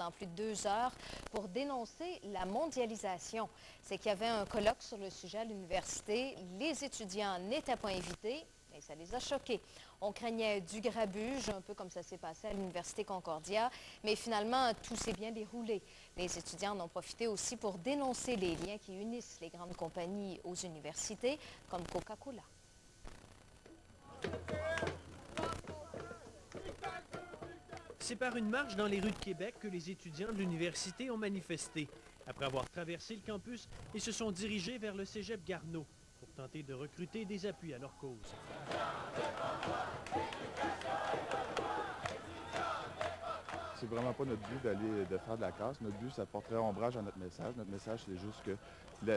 pendant plus de 2 heures pour dénoncer la mondialisation. C'est qu'il y avait un colloque sur le sujet à l'université. Les étudiants n'étaient pas invités et ça les a choqués. On craignait du grabuge, un peu comme ça s'est passé à l'Université Concordia, mais finalement, tout s'est bien déroulé. Les étudiants en ont profité aussi pour dénoncer les liens qui unissent les grandes compagnies aux universités, comme Coca-Cola. C'est par une marche dans les rues de Québec que les étudiants de l'université ont manifesté. Après avoir traversé le campus, ils se sont dirigés vers le cégep Garneau pour tenter de recruter des appuis à leur cause. C'est vraiment pas notre but de faire de la casse. Notre but, ça porterait ombrage à notre message. Notre message, c'est juste que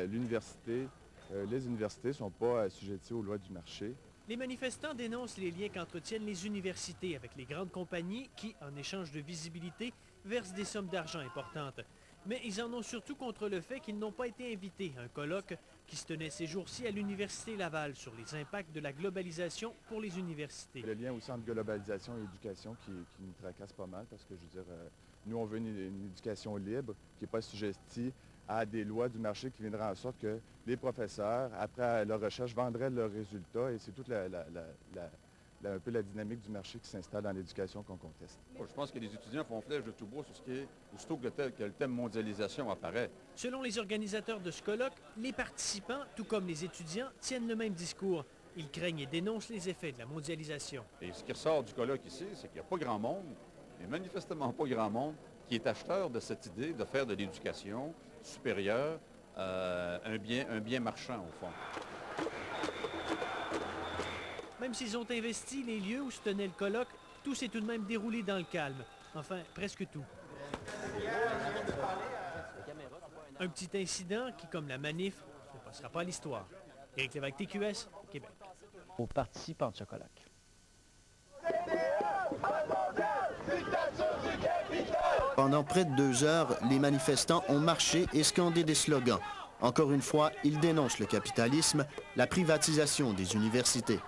l'université, les universités ne sont pas assujetties aux lois du marché. Les manifestants dénoncent les liens qu'entretiennent les universités avec les grandes compagnies qui, en échange de visibilité, versent des sommes d'argent importantes. Mais ils en ont surtout contre le fait qu'ils n'ont pas été invités à un colloque qui se tenait ces jours-ci à l'Université Laval sur les impacts de la globalisation pour les universités. Le lien aussi entre globalisation et éducation qui nous tracasse pas mal parce que, je veux dire, nous, on veut une éducation libre qui n'est pas assujettie à des lois du marché qui viendraient en sorte que les professeurs, après leur recherche, vendraient leurs résultats et c'est toute un peu la dynamique du marché qui s'installe dans l'éducation qu'on conteste. Je pense que les étudiants font flèche de tout bois sur ce qui est, aussitôt que le thème mondialisation apparaît. Selon les organisateurs de ce colloque, les participants, tout comme les étudiants, tiennent le même discours. Ils craignent et dénoncent les effets de la mondialisation. Et ce qui ressort du colloque ici, c'est qu'il n'y a pas grand monde, et manifestement pas grand monde, qui est acheteur de cette idée de faire de l'éducation supérieure un bien marchand, au fond. Même s'ils ont investi les lieux où se tenait le colloque, tout s'est tout de même déroulé dans le calme. Enfin, presque tout. Un petit incident qui, comme la manif, ne passera pas à l'histoire. Éric Lévesque, TQS, Québec. Aux participants de ce colloque. Pendant près de 2 heures, les manifestants ont marché et scandé des slogans. Encore une fois, ils dénoncent le capitalisme, la privatisation des universités.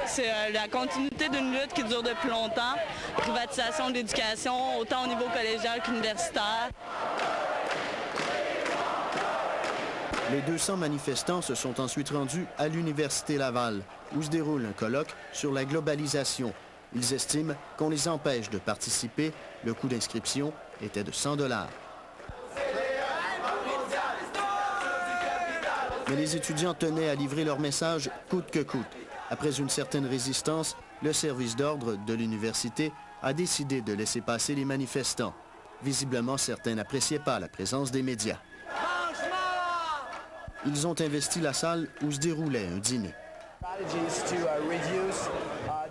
C'est la continuité d'une lutte qui dure depuis longtemps. Privatisation de l'éducation, autant au niveau collégial qu'universitaire. Les 200 manifestants se sont ensuite rendus à l'Université Laval, où se déroule un colloque sur la globalisation. Ils estiment qu'on les empêche de participer. Le coût d'inscription était de 100 $. Mais les étudiants tenaient à livrer leur message coûte que coûte. Après une certaine résistance, le service d'ordre de l'université a décidé de laisser passer les manifestants. Visiblement, certains n'appréciaient pas la présence des médias. Ils ont investi la salle où se déroulait un dîner.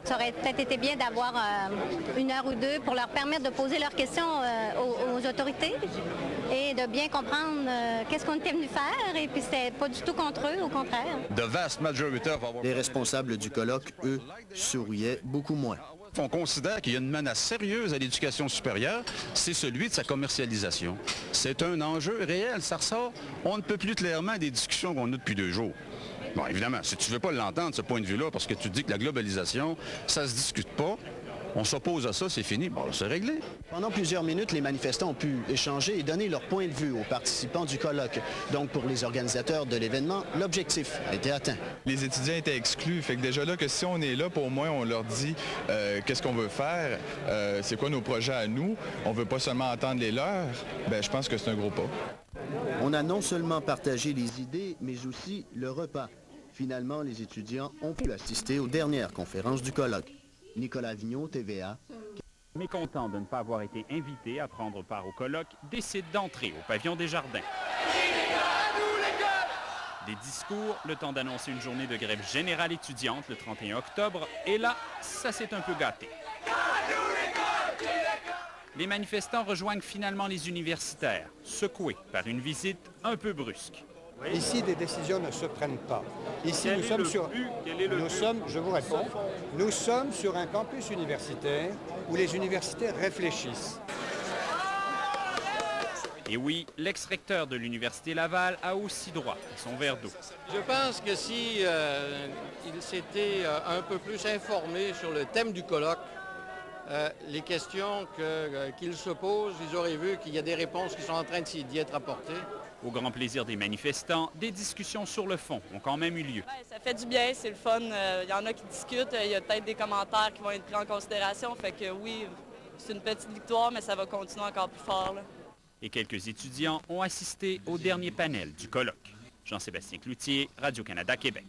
Ça aurait peut-être été bien d'avoir 1 heure ou 2 pour leur permettre de poser leurs questions aux autorités et de bien comprendre qu'est-ce qu'on était venu faire. Et puis c'était pas du tout contre eux, au contraire. De vastes majorités vont avoir... Les responsables du colloque, eux, souriaient beaucoup moins. On considère qu'il y a une menace sérieuse à l'éducation supérieure, c'est celui de sa commercialisation. C'est un enjeu réel, ça ressort. On ne peut plus clairement des discussions qu'on a depuis 2 jours. Bon, évidemment, si tu ne veux pas l'entendre, ce point de vue-là, parce que tu dis que la globalisation, ça ne se discute pas, on s'oppose à ça, c'est fini, bon, c'est réglé. Pendant plusieurs minutes, les manifestants ont pu échanger et donner leur point de vue aux participants du colloque. Donc, pour les organisateurs de l'événement, l'objectif a été atteint. Les étudiants étaient exclus, fait que déjà là, que si on est là, pour au moins, on leur dit qu'est-ce qu'on veut faire, c'est quoi nos projets à nous, on ne veut pas seulement entendre les leurs, bien, je pense que c'est un gros pas. On a non seulement partagé les idées, mais aussi le repas. Finalement, les étudiants ont pu assister aux dernières conférences du colloque. Nicolas Vigneault, TVA. Mécontent de ne pas avoir été invité à prendre part au colloque, décide d'entrer au pavillon des Jardins. Des discours, le temps d'annoncer une journée de grève générale étudiante le 31 octobre, et là, ça s'est un peu gâté. Les manifestants rejoignent finalement les universitaires, secoués par une visite un peu brusque. Ici, des décisions ne se prennent pas. Ici, nous sommes sur un campus universitaire où les universitaires réfléchissent. Et oui, l'ex-recteur de l'Université Laval a aussi droit à son verre d'eau. Je pense que si il s'était un peu plus informé sur le thème du colloque, les questions qu'ils se posent, ils auraient vu qu'il y a des réponses qui sont en train d'y être apportées. Au grand plaisir des manifestants, des discussions sur le fond ont quand même eu lieu. Ouais, ça fait du bien, c'est le fun. Il y en a qui discutent, il y a peut-être des commentaires qui vont être pris en considération. Fait que oui, c'est une petite victoire, mais ça va continuer encore plus fort, là. Et quelques étudiants ont assisté au dernier panel du colloque. Jean-Sébastien Cloutier, Radio-Canada, Québec.